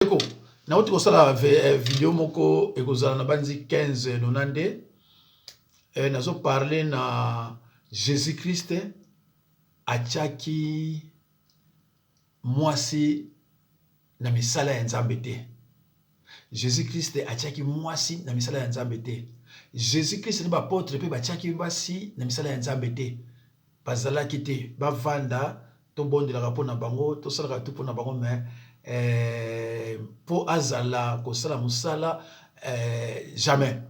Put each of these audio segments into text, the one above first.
Eko, na uti kosala vidéo moko ekozala na banzi 15 nazo parler na Jésus-Christ atiaki mwasi na misala ya Nzambe te. Jésus-Christ atiaki mwasi na misala ya Nzambe te. Jésus-Christ ni ba apôtre pe batiaki mwasi na misala ya Nzambe te. Bazalaki te bavanda to bondelaka mpona bango to salaka tu mpona bango mais pour azala kosala musala jamais.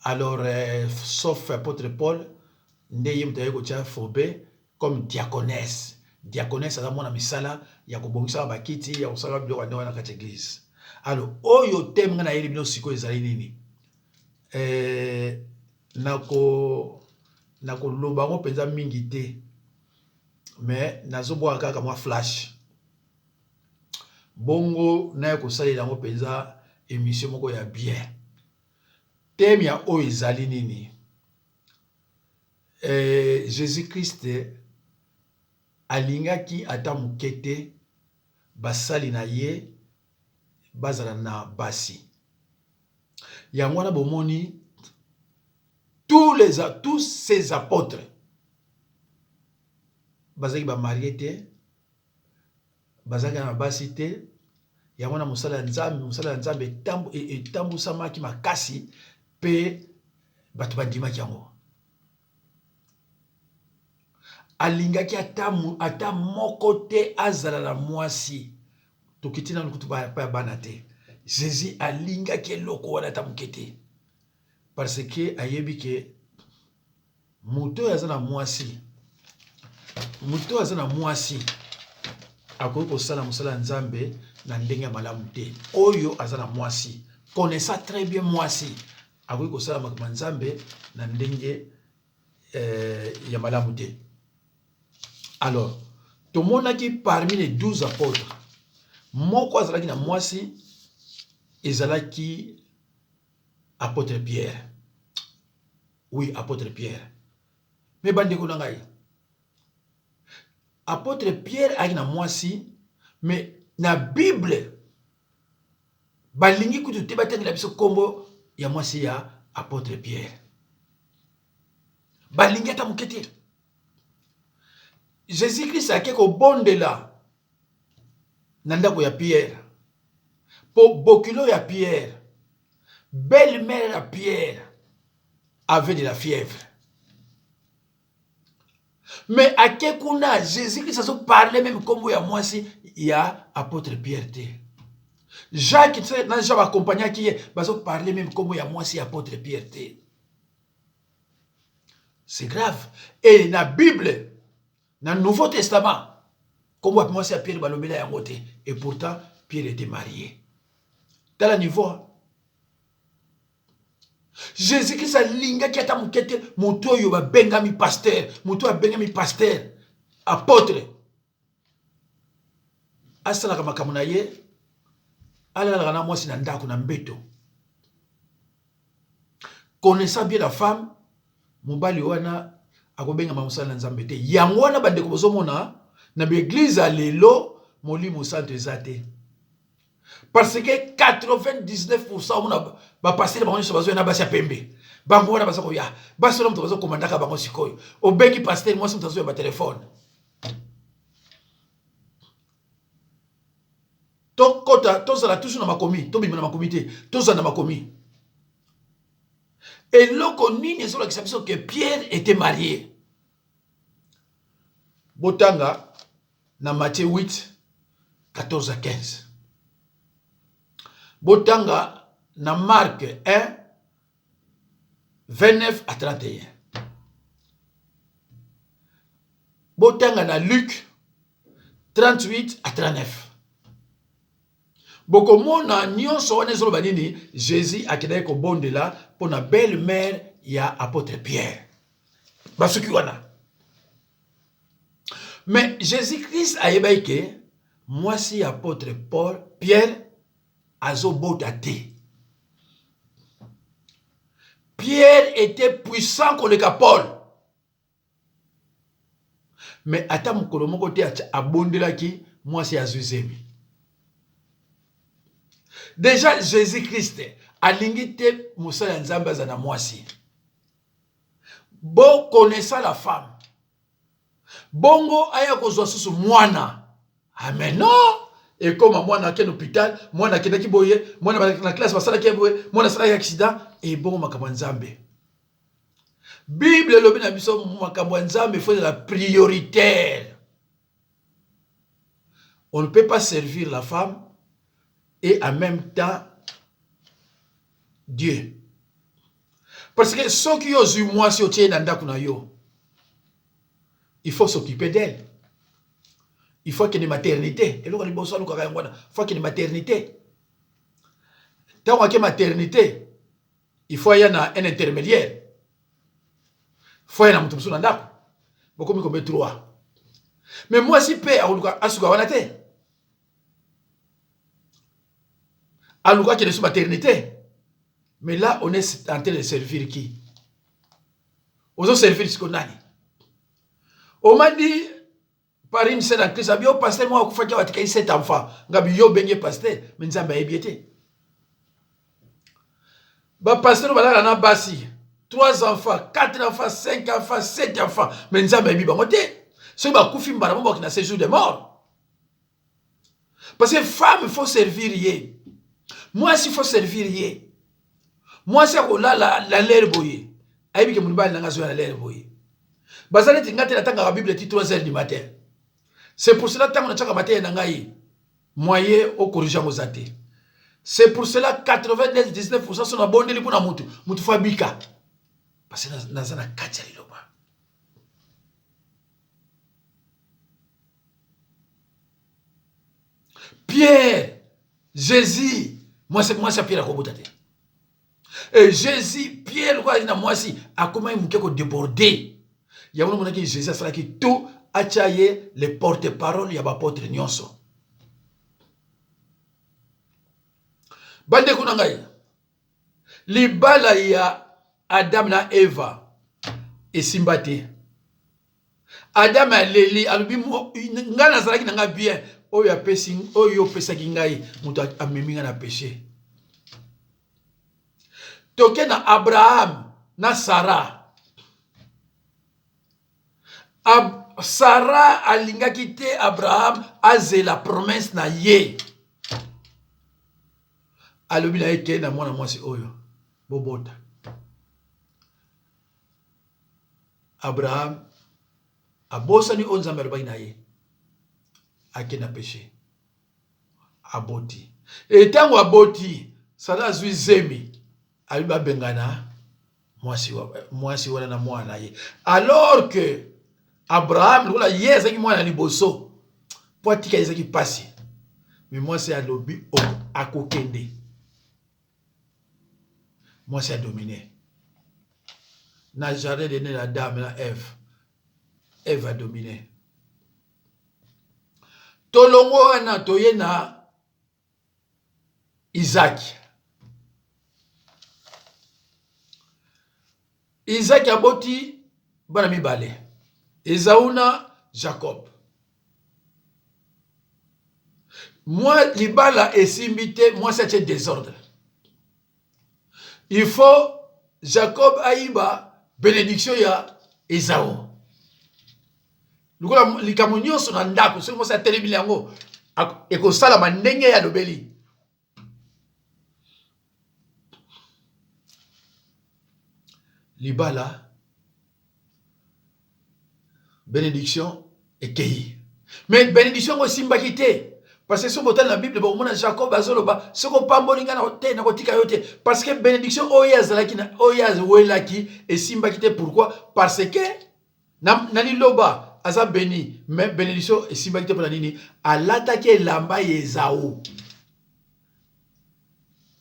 Alors sauf apôtre Paul ndeye mutaye ko tia Phoebe comme diaconesse. Diaconesse aza mwana misala ya kobongisa bakiti ya kosala biloko ande wana kati église. Alors oyo temenga na yeli bino siko ezali nini? Nako loba ngo penza mingi te. Mais nazoboa kaka mwa flash. Bongo na ko salela ngo penza émission moko ya bien. Thème ya o ezali nini? Jésus-Christ alingaki ata mukete basali na ye bazala na basi. Yango na bomoni tous ces apôtres bazaki ba marié te, bazaki na basi te. Yango na musala Nzambe etambusamaki makasi pe bato bandimaki yango. Alingaki ata moko te azala na mwasi. Tokitina nukutu pa bana te. Jésus alingaki eloko wana ata mukete. Parce que ayebi ke muto azana mwasi. Muto azana mwasi. Akoki kosala musala Nzambe na ndenge ya malamu te. Oyo azana mwasi. Connaissant très bien mwasi. Akoki kosala makambo Nzambe na ndenge ya malamu te. Alors, tout le monde qui parmi les 12 apôtres, moko azalaki na mwasi ezalaki apôtre Pierre. Oui, apôtre Pierre. Mais bandeko na ngai. Apôtre Pierre a na mwasi, mais na Bible balingi kutu te batengela biso kombo ya mwasi ya apôtre Pierre. Balingi ata mukete. Jésus-Christ a keko bondela na ndako ya Pierre. Po bokilo ya Pierre, belle-mère ya Pierre avait de la fièvre. Mais à Kekuna, Jésus-Christ a parlé même comme ya mwasi ya apôtre Pierre te. Jacques n'a jamais accompagné qui va parler même comme ya mwasi apôtre Pierre te. C'est grave. Et na Bible, dans le Nouveau Testament, comme moi c'est Pierre balobela yango te, et pourtant Pierre était marié. Dans le niveau, Jésus-Christ a linga qui ata mukete muto yo ba bengami pasteur, muto a bengami pasteur, apôtre. Asala kama kamuna ye, ala la na mwasi na ndako na mbeto. Connaissant bien la femme, mobali wana akobenga mamusala Nzambe te. Yango wana bandeko bozomona na l'église à lelo molimo santo ezate. Parce que 99% mona ba passer ba ngoni bazo na basi ya pembe. Bango wana bazo ya. Basi wana mtozo komandaka bango sikoyo. Obengi pasteur moi mtozo ba téléphone. To kota to zala toujours na makomi, to bimana makomi te, to zala na makomi. Et loko nini sur l'exception que Pierre était marié. Botanga na Matthieu 8 14 à 15. Botanga na Marc 1 29 à 31. Botanga na Luc 38 à 39. Bokomona nyonso wana ezolo banini Jésus akidai ko bondela pour na belle-mère ya apôtre Pierre. Basuki wana. Mais Jésus-Christ a yebaike mwasi apôtre Pierre azobota te. Pierre était puissant comme le Paul. Mais ata mukolo moko te abondelaki mwasi azuzemi. Déjà, Jésus-Christ, alingi te mosala nzambe azana mwasi. Bon connaissant la femme. Bongo aya kozwa susu mwana. Amen. Non. Et comme mwana ken hôpital, mwana kendaki boye, mwana na classe basala ki boye, mwana sala accident et bongo makambo nzambe. Bible lobi na biso makambo nzambe faut la prioritaire. On ne peut pas servir la femme et en même temps Dieu. Parce que ceux qui ont eu moi si il faut s'occuper d'elle. Il faut qu'il y ait une maternité. Il faut qu'il y ait une maternité. Tant qu'il y a une maternité, il faut qu'il y ait un intermédiaire. Il faut qu'il y ait un maternité. Beaucoup de trois. Mais moi, si paix, aluka qui est sous maternité. Mais là, on est en train de servir qui? On doit servir ce qu'on a. On m'a dit, par une scène en Christ, au pasteur, moi, il faut qu'il y ait 7 enfants. Gabi yo benye pasteur, mais nzamba ebiete. Ba pasteur, voilà, on a basi. 3 enfants, 4 enfants, 5 enfants, 7 enfants. Mais nzamba ebi bangote. Ce qui va koufi mbaramo qui na séjour de mort. Parce que femme, il faut servir yé. Moi, s'il faut servir yé. Moi, c'est la l'air boye. Aïbi ke mouniba n'a pas la l'air boye. Bazali tingate la tanga la Bible dit 3 heures du matin. C'est pour cela que tant qu'on a matin nangai moyen au corrigeant aux athées. C'est pour cela 99% sont abonnés pour na mutu fabika. Parce que nazana kacha liloba. Pierre, Jésus, moi c'est Pierre à Kobotate. Et Jésus, Pierre, quoi, il a moi aussi, a comment il m'a débordé. Il y a un moment qui Jésus a qui tout a chaillé les porte-paroles, il y a pas porte nyonso. Bande kunangai. Libala ya Adam na Eva et Simbate. Adam a leli alubi ngana zalaki nanga bien. Oyo apesi oyo pesaki ngai muto ameminga na péché. Toke na Abraham na Sarah. Sarah alinga kite Abraham aze la promesse na ye. Alobi na eke na mwana mwasi oyo bobota. Abraham abosani onzambe alobaki na ye. Ake na péché. Aboti. Et tango aboti, Sarah zui zemi. Aliba bengana mwasi wana na mwana ye. Alors que Abraham lola yeza ki mwana liboso. Po tika yeza ki pasi. Mais mwasi alobi o akokende. Mwasi a dominé. Na jardin de la dame la Ève. Ève a dominé. Tolongo wana toye na Isaac. Isaac aboti bana mibale. Esauna Jacob. Moi libala esimbite, moi c'est désordre. Il faut Jacob aïba bénédiction ya Esaü. Lukola likamunyo sona ndako, c'est moi ça télébi yango. Eko sala mandenge ya dobeli. Libala bénédiction et keyi. Mais bénédiction aussi mbakite. Parce que si on la Bible, on a Jacob azoloba, ce qu'on pas molinga na te na kotika yote. Parce que bénédiction oyaz laki na oyaz welaki et simbakite pourquoi? Parce que nani loba aza béni, mais bénédiction et simbakite pour la nini à l'attaquer lamba Esaü.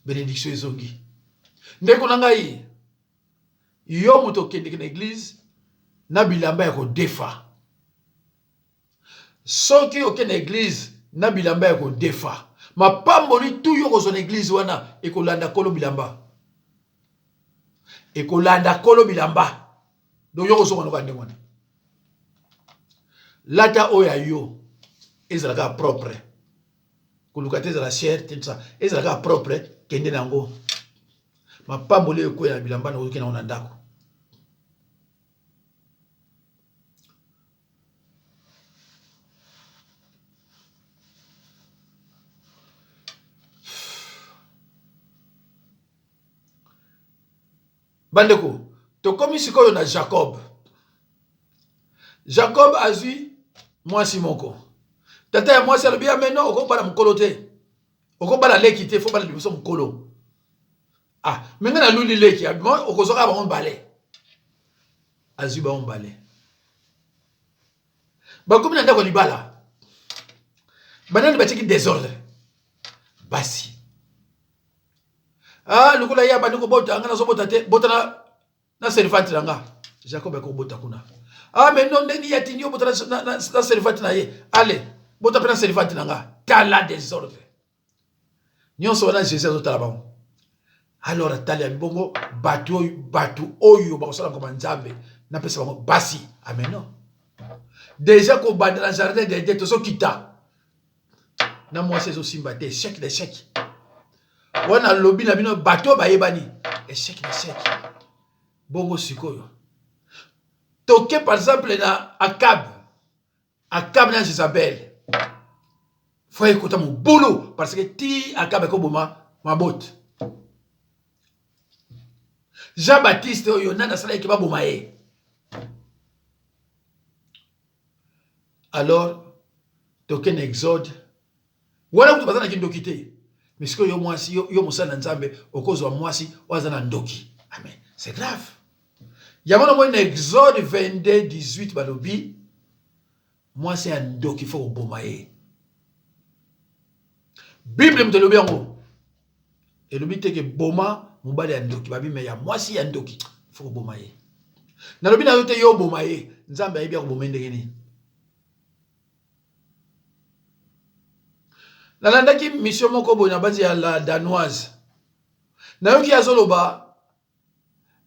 Bénédiction ezongi. Ndeko nangai yo moto kende na église na bilamba ya ko defa. Soki okende na église na bilamba ya ko defa. Ma pamboli tout yo ko son église wana e ko landa kolo bilamba. E ko landa kolo bilamba. Do yo ko so ngana wana. Lata oya yo ezalaka propre. koluka te ezala cher te ça ezala kaka propre kende nango mapamboli ekwela na bilamba na oyoki nango na ndako. Bandeko, tokomi sikoyo na Jacob. Jacob azwi mwasi moko. Tata ya mwasi alobi ya meno okobala mukolo te. Okobala leki te, faut bala liboso mukolo. Ah, menga na luli leki, okozoka ba mbale. Azwi ba mbale. Bakomi na ndako libala. Banani batiki désordre. Basi. Ah, lukola ya bandeko bota ngana zo bota te, bota na servante nanga. Jacob akobota kuna. Ah, mais non ndeni ya tinyo bota na servante na ye. Allez, bota pena servante nanga. Tala désordre. Nyonso wana Jésus azotala bango. Alors atali ya bongo batu oyo bakosala ko banzambe na pesa bango basi. Amen non. Déjà ko banda na jardin de Dieu tozo kita. Na mwasi ezo simba te, échec d'échec. Wana lobi na bino bato bayebani échec d'échec. Bongo sikoyo. Toke par exemple na Akab na Jezabel. Faut écouter mon boulot parce que ti Akab ko boma mabot. Jean-Baptiste oyo nana sala ke ba boma ye. Alors toke na Exode. Wala kutu bazana ki ndokite. Mais ce que yo mwasi yo musala nzambe okozwa mwasi wazana ndoki. Amen. C'est grave. Yamona mo na Exode 22:18 balobi mwasi ya ndoki faut boma ye. Bible mtelobi yango. Elobi teke boma mubali ya ndoki babi me ya mwasi ya ndoki faut boma ye. Na lobi na yote yo boma ye nzambe ayebi ko boma ndenge ni. Nalandaki mission moko boy na base ya la danoise. Na yoki azoloba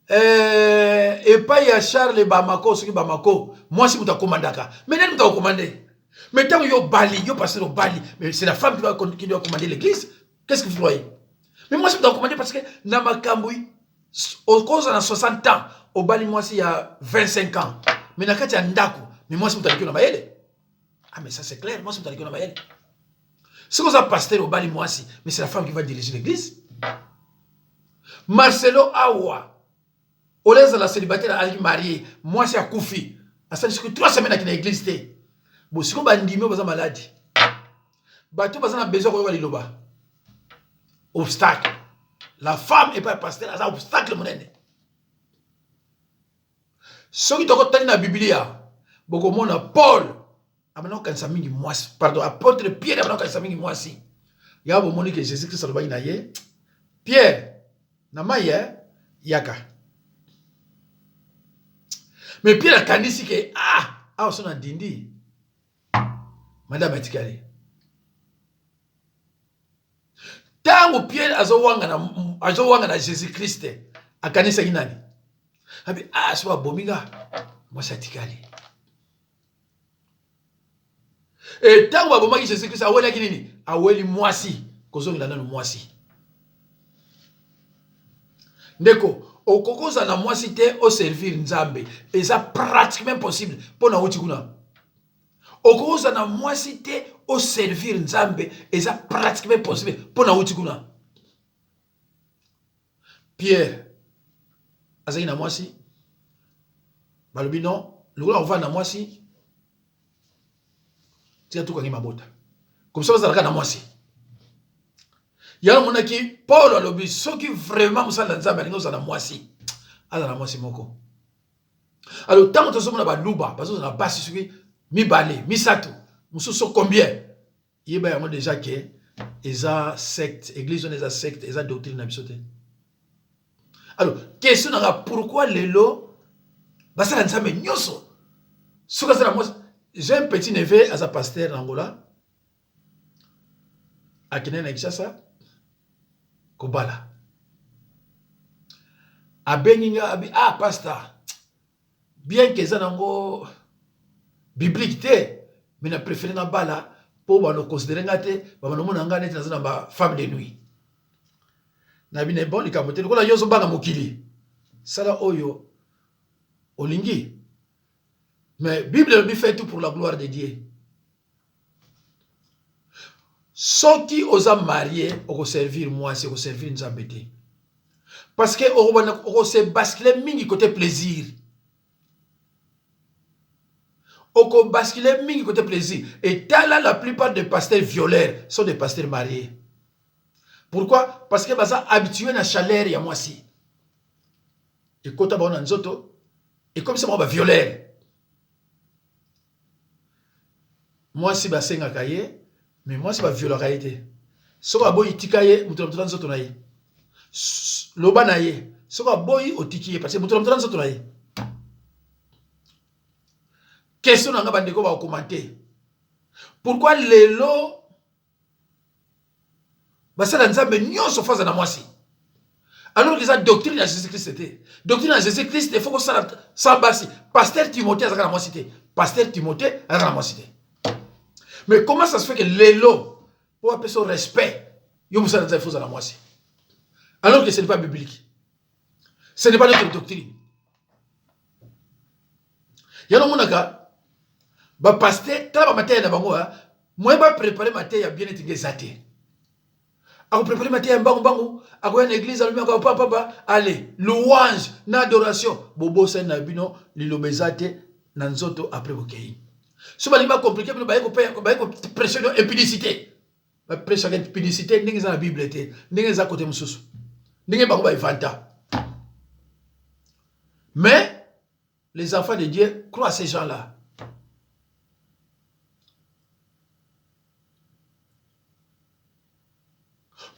epai ya Charles Bamako soki Bamako mwasi muta komandaka. Mais nani muta commander? Mais tant yo bali, yo passer au bali, mais c'est la femme qui doit commander l'église. Qu'est-ce que vous voyez? Mais moi, je dois commander parce que dans ma camboui, au cause de 60 ans, au bali, moi, il y a 25 ans. Mais dans le cas de Ndako, mais moi, je suis dans Maëlle. Ah, mais ça, c'est clair, moi, je suis dans Maëlle. Si vous avez pasteur au bali, moi, mais c'est la femme qui va diriger l'église. Marcelo Awa, au l'aise de la célibataire, elle est mariée, moi, c'est à Koufi. Ça dit que 3 semaines dans l'église. Bon, si vous avez un malade, vous avez besoin de liloba. Obstacle. La femme est pas pasteur, c'est un obstacle. Ce qui est dans la Bible, beaucoup de Paul, pardon, apôtre Pierre, il y a un moment que Jésus-Christ a dit Pierre, yaka. Mais Pierre a dit que on s'en a dindi. Madame Etikale. Tango Pierre azowanga na Jésus-Christ akanisa inani. Abi so bominga moi Etikale. Et tango abomaki Jésus-Christ aweli kinini? Aweli mwasi kozongela nanu mwasi. Ndeko okokoza na mwasi te au servir Nzambe et ça pratiquement possible pour na uti kuna. Okoza na mwasi te au servir Nzambe et ça pratiquement possible pour na uti kuna. Pierre azaki na mwasi balobi non lokola on va na mwasi tia tout kangi mabota comme ça bazalaka na mwasi ya monaki Paul alobi soki vraiment musala Nzambe alingo za na mwasi ala na mwasi moko. Alors tant que somona ba luba bazo na basi soki mibale misato mususu combien yeba yango déjà que eza secte église on eza secte eza doctrine na biso te. Alors question na pourquoi lelo basala Nzambe nyoso soka za moi j'ai un petit neveu à sa pasteur en Angola à Kenya na Kinshasa kobala abenginga abi pasteur bien que ça nango biblique te mais na préféré na bala pour nous considérer pour nous montrer une femme de nuit. Na bine bon likamote lokola yozo banga mokili. Sala oyo olingi. Mais Bible lui fait tout pour la gloire de Dieu. Ceux qui osent marier, on servir moi, c'est on servir nous embêter. Parce que on se basculer mingi côté plaisir. On basculer mingi côté plaisir. Et là, la plupart des pasteurs violeurs sont des pasteurs mariés. Pourquoi? Parce que ils sont habitués à la chaleur et à moi aussi. Et quand on a nzoto, et comme ça on va violer. Moi si ba senga kaye, mais moi si ba violer kaye. So ba boy tikaye, mutola nzoto na ye. Loba na ye. So ba boy otikiye parce que mutola nzoto na ye. Question na nga bandeko ba commenter. Pourquoi lelo basala nzambe nyonso faza na mwasi? Alors que ça doctrine de Jésus-Christ était. Doctrine de Jésus-Christ, il faut que ça sans basi. Pasteur Timothée a la cité. Pasteur Timothée a la cité. Mais comment ça se fait que l'élo, pour appeler son respect, il y a des choses à la moitié? Alors que ce n'est pas biblique. Ce n'est pas notre doctrine. Il y a un monde qui pasteur, quand moi, je vais préparer ma tête à bien être exaté. A préparer ma tête à bango, à une église, allez, louange, n'adoration. Bobo sen na bino, lilobezate, nanzoto après bokei. Si vous avez compliqué, vous avez pression d'impudicité. Pression d'impudicité, vous avez la Bible, vous avez la côté de Moussous. Vous avez la Fanta. Mais, les enfants de Dieu croient à ces gens-là.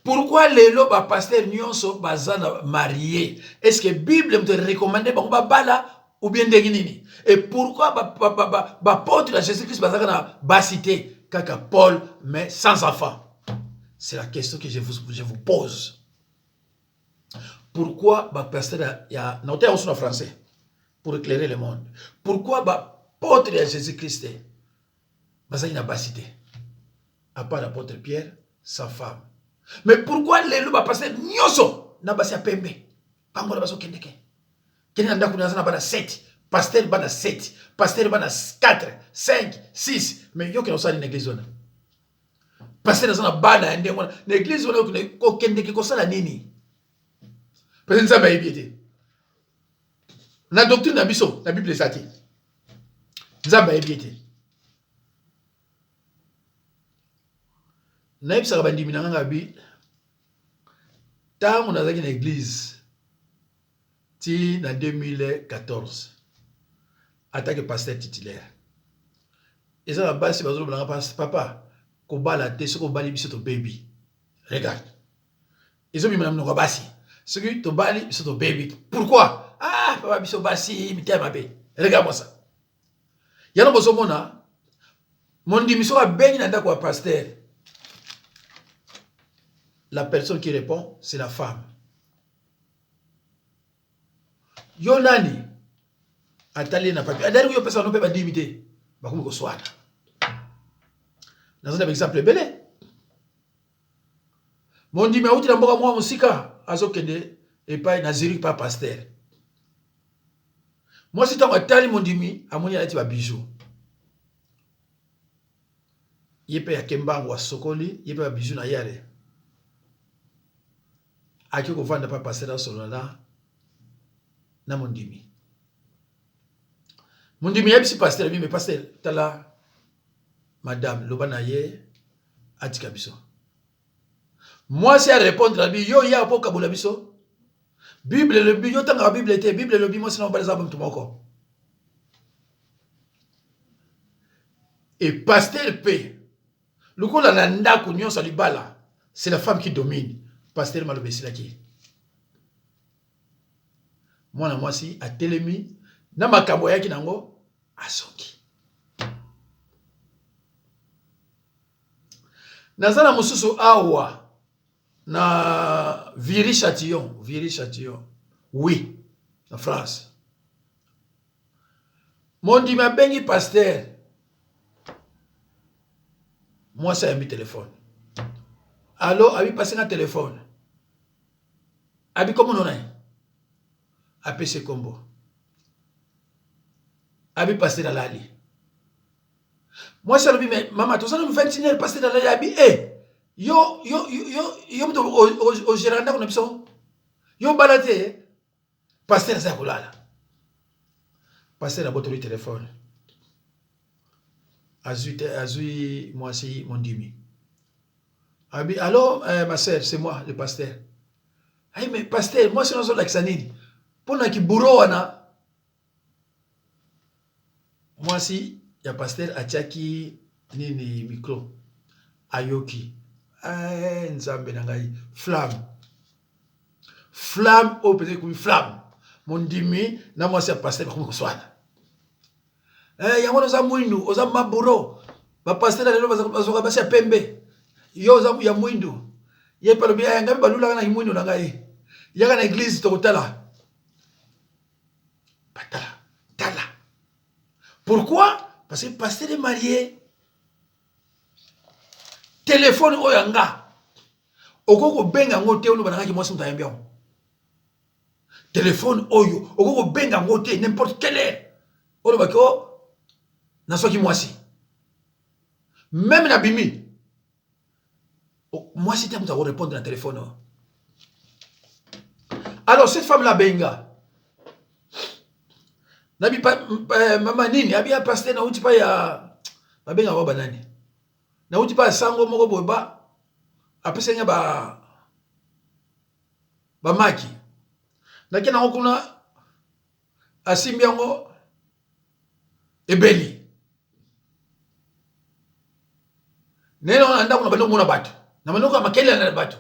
Pourquoi les lots pasteurs nyonso bazana mariés? Est-ce que la Bible te recommande bala ou bien deginini? Et pourquoi apôtre de Jésus-Christ bazana basité kaka Paul mais sans enfant? C'est la question que je vous pose. Pourquoi pasteur il y a noté en français pour éclairer le monde? Pourquoi apôtre de Jésus-Christ bazana basité? À part l'apôtre Pierre, sa femme. Mais pourquoi les loups passer nyoso na basi ya pembe? Pango na baso kendeke. Kenya ndaku na bana 7, pasteur bana 7, pasteur bana 4, 5, 6, mais yo ke osali na église ona. Pasteur na bana ende ngona na église ona ko kendeke ko sala nini? Parce que nzamba yebiete. Na doctrine na biso, na Bible sati. Nzamba yebiete. Naïb Sarabandi Minangabi, tant on a une église, ti en 2014, attaque pasteur titulaire. Et ça, la base, c'est parce que papa, koba la tête, ce qu'on bali biso to baby. Regarde. Ils ont mis madame Nogabasi. Ce que to bali biso to baby. Pourquoi? Ah, papa biso basi, mité ma bé. Regarde-moi ça. Yana boso mona, mon dimiso a béni nanda kwa pasteur. La personne qui répond, c'est la femme. Yonani, atali na papier. Adari yo personne ne peut pas limiter. Bah comme ko soit. Dans un exemple belé. Mon dit mais outi na mboka moi musika azokende et pas naziri pas pasteur. Moi si tant atali mon dimi amoni alati ba bijou. Yepe ya kembango wa sokoli, yepe ba bijou na yale. Aki ko vanda pa passer solo là na mondimi. Mondimi yebisi pasteur bi mais pasteur tala madame lobana ye atika biso. Moi c'est à répondre à bi yo ya po kabula biso. Bible le bi yo tanga Bible était Bible le bi moi sinon pas exemple moko. Et pasteur P le ko la ndako nyonso libala, c'est la femme qui domine. Pasteur Malobesi laki. Moi si a telemi na makambo yaki nango asongi. Nazana mususu awa na Viry-Châtillon. Oui, en France. Mon dit ma bengi pasteur. Moi, ça a mis téléphone. Alors, abi passé un téléphone. Abi comment on a? Abi c'est combo. Abi passé dans l'ali. Moi, ça le mais maman, tout ça nous fait signer passé dans l'ali. Abi, yo, au géranda qu'on a besoin. Yo, baladé, passé dans sa coulala. Passé dans votre téléphone. Azui, moi, c'est mon dimi. Abi, allô, ma soeur, c'est moi, le pasteur. Aïe, mais pasteur, moi, c'est non seulement l'Axanine. Pour qui bourreau, moi, si, il y a pasteur Achaki, nini, micro, Ayoki. Nzambe nangai, flamme. Flamme, oh, peut-être que flamme. Mon dimi, na moi, c'est pasteur, comme ça. Yango oza mwindu, oza maburo. Ba pasteur na lelo bazoka basi ya pembe. Yo oza ya mwindu. Ye palo bia yanga balula na mwindu na ngai. Yaka na église to kotala. Patala, tala. Pourquoi? Parce que le pasteur est marié. Téléphone oyanga. Okoko benga ngote ono bananga ki mwasi mutayambia. Téléphone oyo, okoko benga ngote n'importe quelle heure. Ono bako na soki mwasi. Même na bimi. Moi, c'était à répondre à téléphone. Alors, cette femme-là, benga. Nabi pa maman nini, abi a pasteur na uti pa ya benga wa banani. Na uti pa sango moko boba. Apese nya ba maki. Na kena okuna asimbi yango ebeli. Neno na ndako na bando mona bato. Na manoko makele na bato.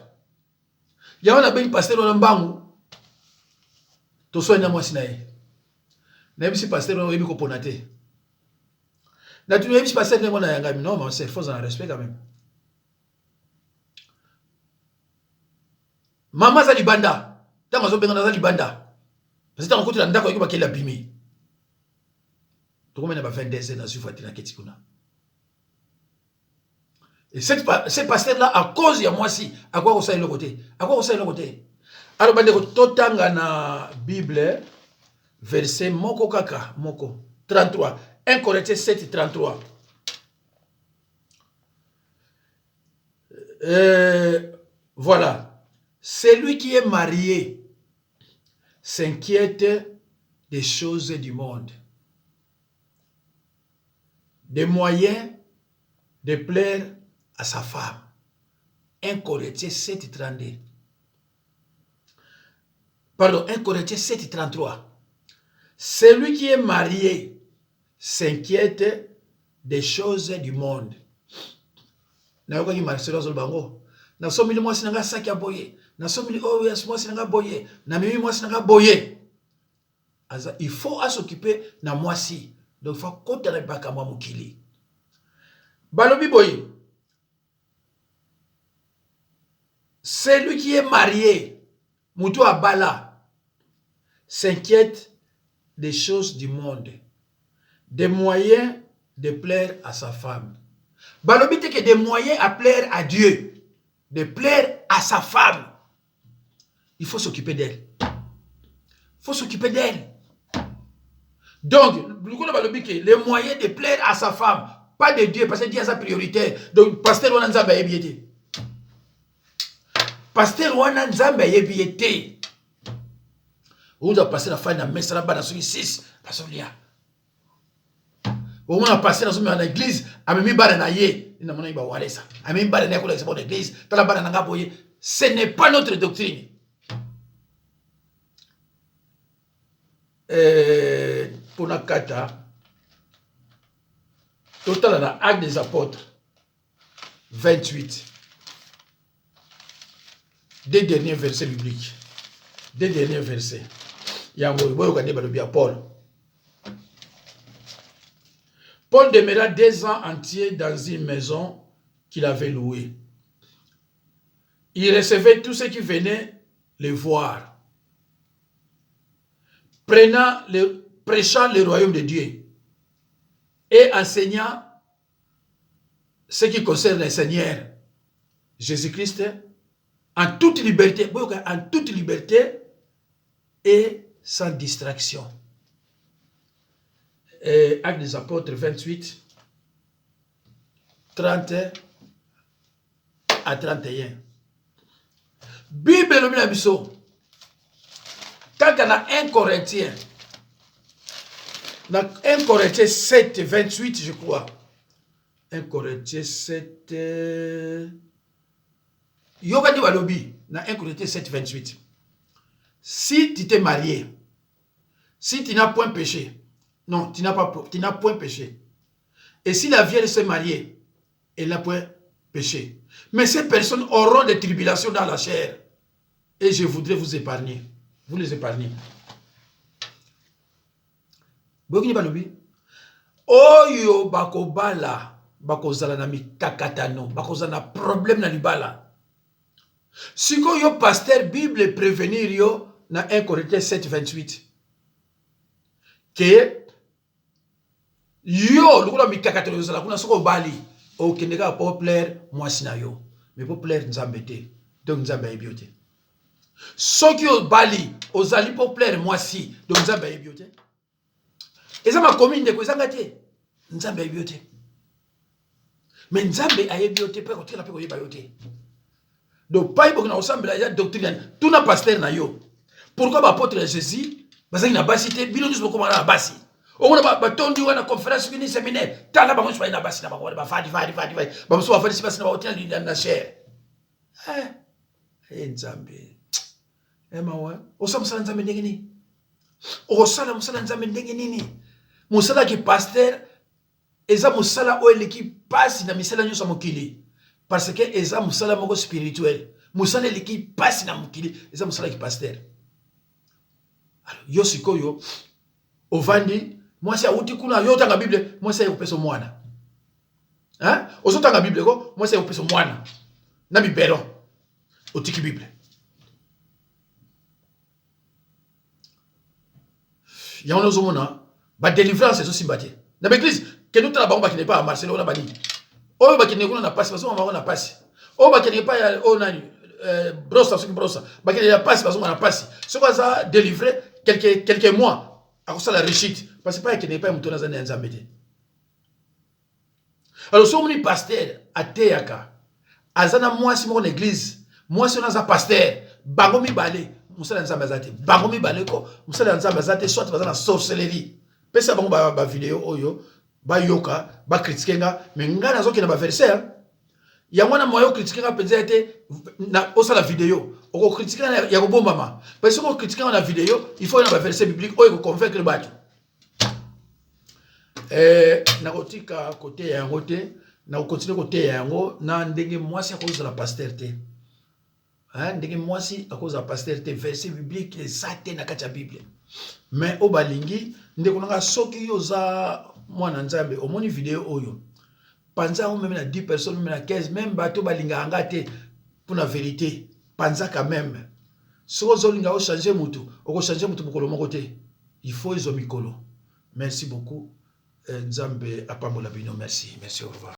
Yawana na bengi pasteur na mbangu. To sonya mwasi na ye. Na yebisi pasteur na yebi ko ponate. Na tu yebisi pasteur na mona yanga non mais c'est faut en respect quand même. Mama za libanda. Tango zo benga na za libanda. Parce que tango kote na ndako yeki bakela bimi. To komena ba 22 na sufati na ketikuna. Et ce pasteur-là, à cause de moi aussi, à quoi vous savez le côté? À quoi vous savez le côté? Alors, totanga na Bible, verset moko kaka, moko, 33. 1 Corinthiens 7, 33. Voilà. Celui qui est marié s'inquiète des choses du monde, des moyens de plaire à sa femme. 1 Corinthiens 7, 32. Pardon, 1 Corinthiens 7, 33. Celui qui est marié s'inquiète des choses du monde. Na ko ki Marcelo Zolbango. Na somi le mwasi nanga saki aboye. Na somi le oh yes mwasi nanga boye. Na mimi mwasi nanga boye. Il faut s'occuper na mwasi. Donc il faut kota na baka mwa mukili. Balobi boye. Celui qui est marié, Moutou Abala, s'inquiète des choses du monde, des moyens de plaire à sa femme. Balobite que des moyens à plaire à Dieu, de plaire à sa femme. Il faut s'occuper d'elle. Il faut s'occuper d'elle. Donc, les moyens de plaire à sa femme, pas de Dieu, parce que Dieu a sa priorité. Donc, pasteur Wananzaba est bien. Pasteur wana nzambe yebiete. Ou da passer la fin na messe na bana sur 6 pasolia. Ou on a passé dans une église, a mis bana na ye, ina mona iba walesa. A mis bana na ko l'export d'église, ta la bana nga boye. Ce n'est pas notre doctrine. Pour la kata total dans Actes des Apôtres 28. Des derniers versets bibliques. Des derniers versets. Il y a un Paul. Paul demeura 2 ans entiers dans une maison qu'il avait louée. Il recevait tous ceux qui venaient le voir, prêchant le royaume de Dieu et enseignant ce qui concerne le Seigneur Jésus-Christ, en toute liberté, et sans distraction. Et Actes des Apôtres 28, 30 à 31. Bible le minabiso. Quand on a 1 Corinthiens, 1 Corinthiens 7, 28, je crois. 1 Corinthiens 7. Yogani Walobi, dans 1 Corinthiens 7, 28. Si tu t'es marié, si tu n'as point péché, non, tu n'as point péché. Et si la vierge s'est mariée, elle n'a point péché. Mais ces personnes auront des tribulations dans la chair. Et je voudrais vous épargner. Vous les épargnez. Bokini Balobi. Oyo bakobala. Bakozala na mikakatano. Bakozala na problème na libala. Si yo pasteur Bible prévenir yo na 1 Corinthiens 7, 28. Que yo, lukula mikakatano yozala kuna soko bali. O kendeka populaire mwasi na yo. Mais populaire nzambe te. Donc nzambe ayebiote. Soki yo bali ozali populaire mwasi. Donc nzambe ayebiote. Eza ma commune de ko ezanga te. Nzambe ayebiote. Mais nzambe ayebiote pe kotela pe koyeba yote. Donc pas ibokina osambela ya doctrine. Tout na pasteur na yo. Pourquoi ba apôtre Jésus bazaki na basi te bino nyuso bokoma na basi. On a tondi wana conférence une séminaire. Tala bango soyez na basi na bango ba fadi. Ba mso afadi si basi na ba hotel na cher. Nzambe. Mawa. Osamsala nzambe ndenge nini? Osala musala nzambe ndenge nini? Musala ki pasteur eza musala o eleki pasi na misala nyosa mokili. Parce que eza musala moko spirituel. Musala eleki pasi na mokili eza musala ki pasteur. Alors yo sikoyo ovandi moi c'est outi kuna yo tanga Bible moi c'est opeso mwana. Hein? Ozotanga Bible ko moi c'est opeso mwana. Na bibero otiki Bible. Ya on ozomona ba délivrance zo simbate. Na l'église que nous travaillons ba qui n'est pas à Marseille on a bani. O ba qui n'est pas na passe parce qu'on na passe. O ba qui n'est pas on a brossa ce qui brossa. Ba qui n'est pas passe parce qu'on na passe. Ce qu'on a délivré quelques mois. À la réussite. Parce que pas qu'il n'est pas un mouton dans un zambété. Alors, si on est pasteur à Teyaka, à Zana, moi, si mon église, moi, si on a un pasteur, Bagomi Balé, Moussa Nzambazate, Bagomi Baleko, Moussa Nzambazate, soit dans la sorcellerie. Pesa ça, ba vidéo, oyo, ba yoka, ba critiquenga, mais ngana zo qui n'a pas verset. Il y a un moyen critiquer peut-être aussi la vidéo. On critique il y a un bon maman. Parce que on critique la vidéo, il faut un verset biblique ou convaincre le bateau. Na kotika côté ya ngote, na continuer côté ya ngo, na ndenge mwasi à cause de la pasterté. Hein, ndenge mwasi à cause de la pasterté, verset biblique ça te na kati ya Bible. Mais au balingi, ndeko nga soki yo za mwana nzambe, omoni vidéo oyo. Panza ou même 10 personnes, même 15, même bateau balinga angate pour la vérité. Panza quand même. Si vous avez changé mutu, vous changer mutu pour le côté. Il faut les mikolo. Merci beaucoup. Nzambe apambola bino, merci. Merci, au revoir.